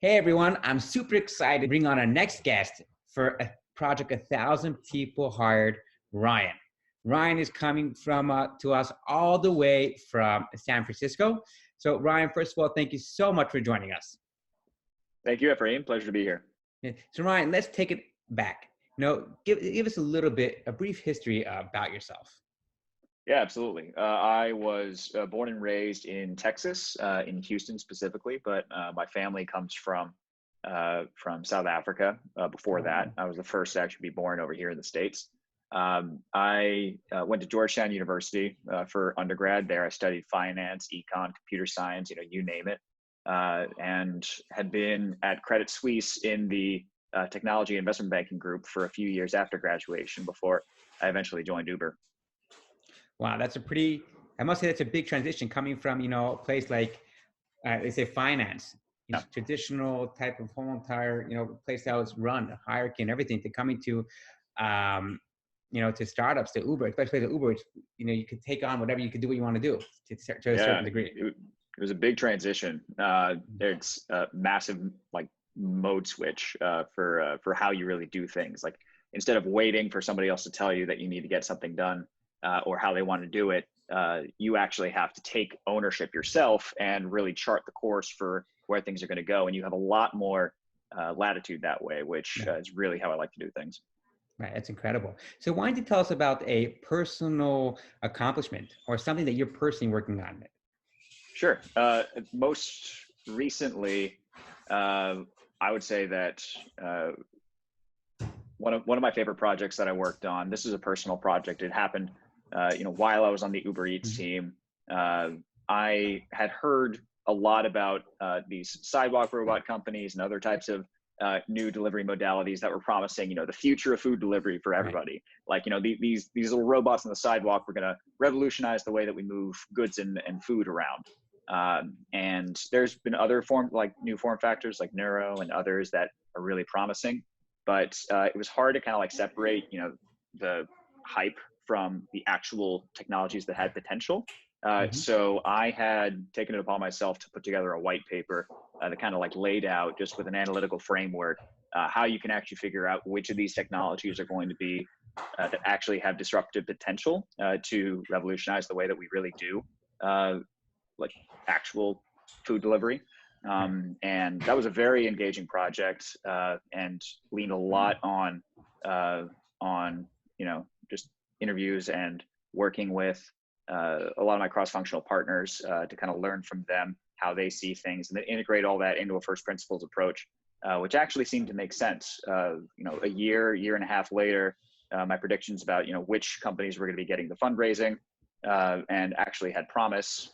Hey everyone, I'm super excited to bring on our next guest for a project 1,000 People Hired, Ryan. Ryan is coming from to us all the way from San Francisco. So Ryan, first of all, thank you so much for joining us. Thank you, Ephraim. Pleasure to be here. Yeah, so Ryan, let's take it back. Give us a little bit, a brief history about yourself. Yeah, absolutely. I was born and raised in Texas, in Houston specifically, but my family comes from South Africa. Before that, Um, I was the first to actually be born over here in the States. I went to Georgetown University for undergrad. There, I studied finance, econ, computer science, you name it, and had been at Credit Suisse in the technology investment banking group for a few years after graduation before I eventually joined Uber. wow, I must say that's a big transition coming from, a place like they say finance, Yeah. traditional type of whole entire, place that was run, the hierarchy and everything, to coming um, to startups, to Uber, especially to Uber, you could take on whatever, you could do what you want to do to a certain Yeah, degree. it was a big transition. It's a massive like mode switch for how you really do things. Like instead of waiting for somebody else to tell you that you need to get something done or how they want to do it, you actually have to take ownership yourself and really chart the course for where things are going to go. And you have a lot more latitude that way, which Yeah, is really how I like to do things. right. That's incredible. So why don't you tell us about a personal accomplishment or something that you're personally working on? Sure. Most recently, uh, I would say that uh, one of my favorite projects that I worked on. This is a personal project. It happened, while I was on the Uber Eats Mhm. team. Uh, I had heard a lot about these sidewalk robot companies and other types of new delivery modalities that were promising, the future of food delivery for Right. everybody. Like, these little robots on the sidewalk were going to revolutionize the way that we move goods and food around. And there's been other new form factors like Neuro and others that are really promising, but it was hard to kind of like separate, the hype from the actual technologies that had potential. Hmm. So I had taken it upon myself to put together a white paper that kind of like laid out just with an analytical framework how you can actually figure out which of these technologies are going to be that actually have disruptive potential to revolutionize the way that we really do uh, like actual food delivery. Right. And that was a very engaging project and leaned a lot uh, on just interviews and working with a lot of my cross-functional partners to kind of learn from them how they see things and then integrate all that into a first principles approach, which actually seemed to make sense. A year and a half later, my predictions about which companies were going to be getting the fundraising and actually had promise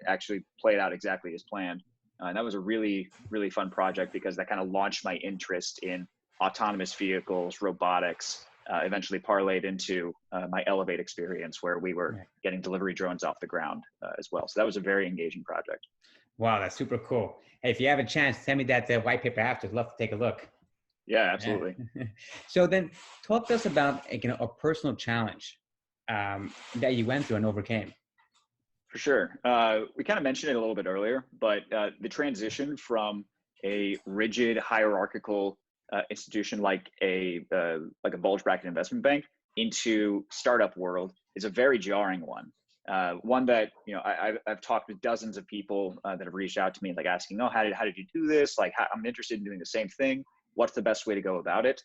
actually played out exactly as planned. And that was a really, really fun project because that kind of launched my interest in autonomous vehicles, robotics, eventually parlayed into my Elevate experience where we were Right. getting delivery drones off the ground as well. So that was a very engaging project. Wow, that's super cool. Hey, if you have a chance, send me that white paper after. I'd love to take a look. Yeah, Yeah. absolutely. So then talk to us about a personal challenge that you went through and overcame. For sure. We kind of mentioned it a little bit earlier, but the transition from a rigid hierarchical institution like a bulge bracket investment bank into startup world is a very jarring one. One that I've talked with dozens of people that have reached out to me, like asking, "Oh, how did you do this? Like, I'm interested in doing the same thing. What's the best way to go about it?"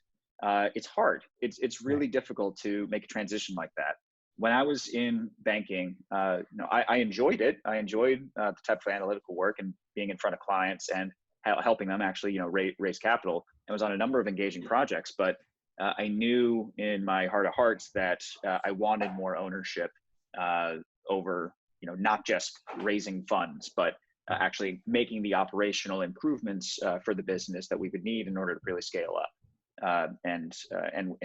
It's hard. It's Right. really difficult to make a transition like that. When I was in banking, I enjoyed it. I enjoyed the type of analytical work and being in front of clients and helping them actually, raise capital. And was on a number of engaging projects. But I knew in my heart of hearts that I wanted more ownership uh, over, not just raising funds, but Right. actually making the operational improvements for the business that we would need in order to really scale up and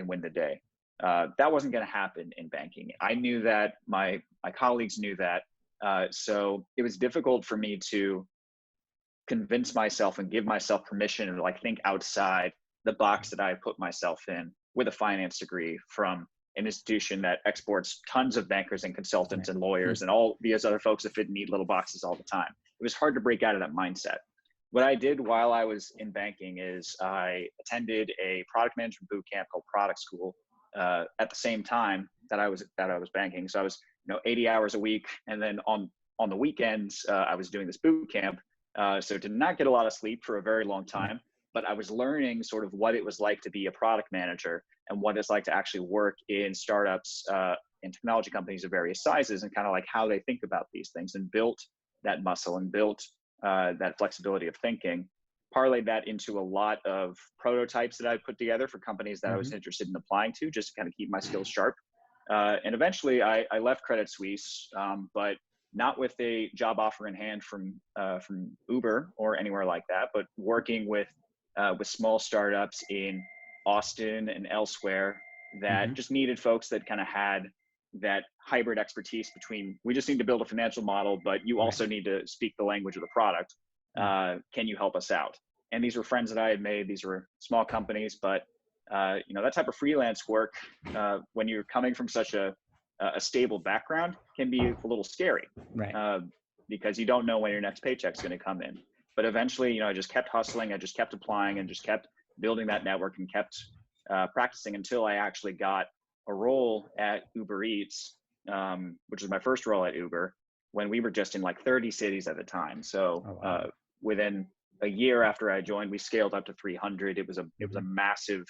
win the day. That wasn't going to happen in banking. I knew that. My colleagues knew that. So it was difficult for me to convince myself and give myself permission to like think outside the box that I put myself in with a finance degree from an institution that exports tons of bankers and Right. consultants and Hmm. lawyers and all these other folks that fit in neat little boxes all the time. It was hard to break out of that mindset. what I did while I was in banking is I attended a product management boot camp called Product School at the same time that I was banking. So I was 80 hours a week, and then on the weekends I was doing this boot camp. So did not get a lot of sleep for a very long time, but I was learning sort of what it was like to be a product manager and what it's like to actually work in startups and technology companies of various sizes, and kind of like how they think about these things, and built that muscle and built that flexibility of thinking, parlayed that into a lot of prototypes that I put together for companies that I was interested in applying to, just to kind of keep my skills sharp. And eventually I left Credit Suisse, but not with a job offer in hand from Uber or anywhere like that, but working with small startups in Austin and elsewhere that just needed folks that kind of had that hybrid expertise between, we just need to build a financial model, but you also need to speak the language of the product. Can you help us out? And these were friends that I had made. These were small companies, but that type of freelance work, when you're coming from such a stable background, can be a little scary, because you don't know when your next paycheck's going to come in. But eventually, I just kept hustling. I just kept applying and just kept building that network and kept practicing until I actually got a role at Uber Eats, which was my first role at Uber, when we were just in like 30 cities at the time. So within a year after I joined, we scaled up to 300. It was a massive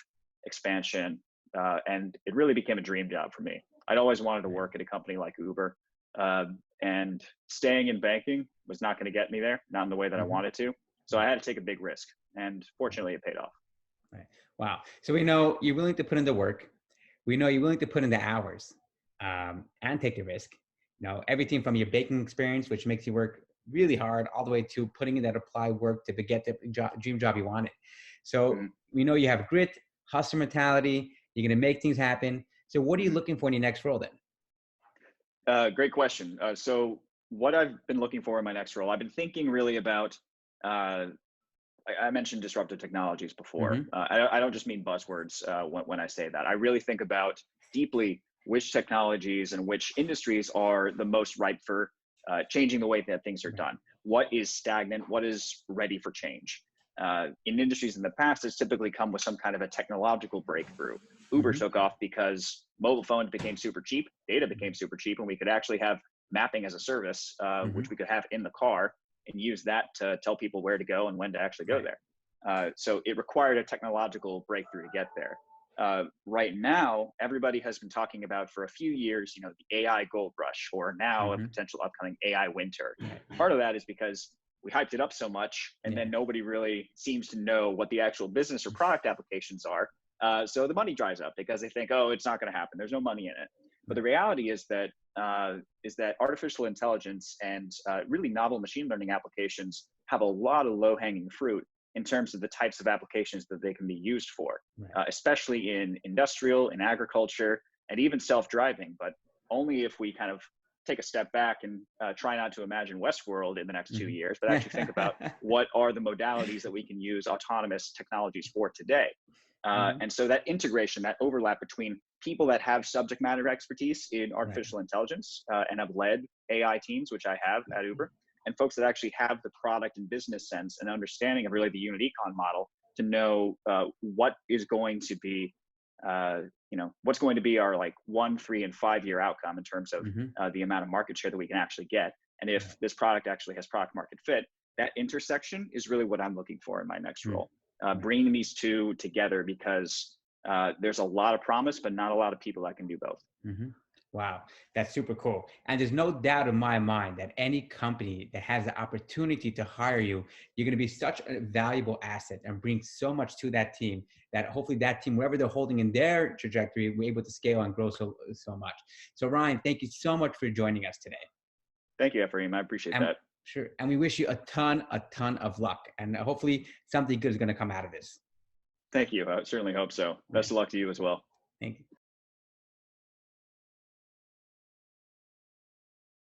expansion, and it really became a dream job for me. I'd always wanted to work at a company like Uber, and staying in banking was not going to get me there, not in the way that I wanted to. So I had to take a big risk, and fortunately it paid off. Right. Wow. So we know you're willing to put in the work. We know you're willing to put in the hours, and take the risk. Everything from your baking experience, which makes you work really hard, all the way to putting in that applied work to get the dream job you wanted. So we know you have grit, hustle mentality. You're going to make things happen. So what are you looking for in your next role then? Great question. So what I've been looking for in my next role, I've been thinking really about, I mentioned disruptive technologies before. I don't just mean buzzwords when I say that. I really think about deeply which technologies and which industries are the most ripe for changing the way that things are done. What is stagnant? What is ready for change? In industries in the past, it's typically come with some kind of a technological breakthrough. Uber took off because mobile phones became super cheap, data became super cheap, and we could actually have mapping as a service, which we could have in the car and use that to tell people where to go and when to actually go there. So it required a technological breakthrough to get there. Right now, everybody has been talking about for a few years, the AI gold rush, or now a potential upcoming AI winter. Part of that is because we hyped it up so much, and then nobody really seems to know what the actual business or product applications are. So the money dries up because they think, oh, it's not going to happen. There's no money in it. But the reality is that artificial intelligence and really novel machine learning applications have a lot of low-hanging fruit in terms of the types of applications that they can be used for, especially in industrial, in agriculture, and even self-driving. But only if we kind of take a step back and try not to imagine Westworld in the next 2 years, but actually think about what are the modalities that we can use autonomous technologies for today. And so that integration, that overlap between people that have subject matter expertise in artificial intelligence and have led AI teams, which I have at Uber, and folks that actually have the product and business sense and understanding of really the unit econ model to know what is going to be, what's going to be our like 1, 3, and 5 year outcome in terms of the amount of market share that we can actually get. And if this product actually has product market fit, that intersection is really what I'm looking for in my next role. Bringing these two together, because there's a lot of promise, but not a lot of people that can do both. Wow, that's super cool. And there's no doubt in my mind that any company that has the opportunity to hire you, you're going to be such a valuable asset and bring so much to that team that hopefully that team, wherever they're holding in their trajectory, we're able to scale and grow so much. So Ryan, thank you so much for joining us today. Thank you, Ephraim. I appreciate that. Sure. And we wish you a ton of luck, and hopefully something good is going to come out of this. Thank you. I certainly hope so. Best of luck to you as well. Thank you.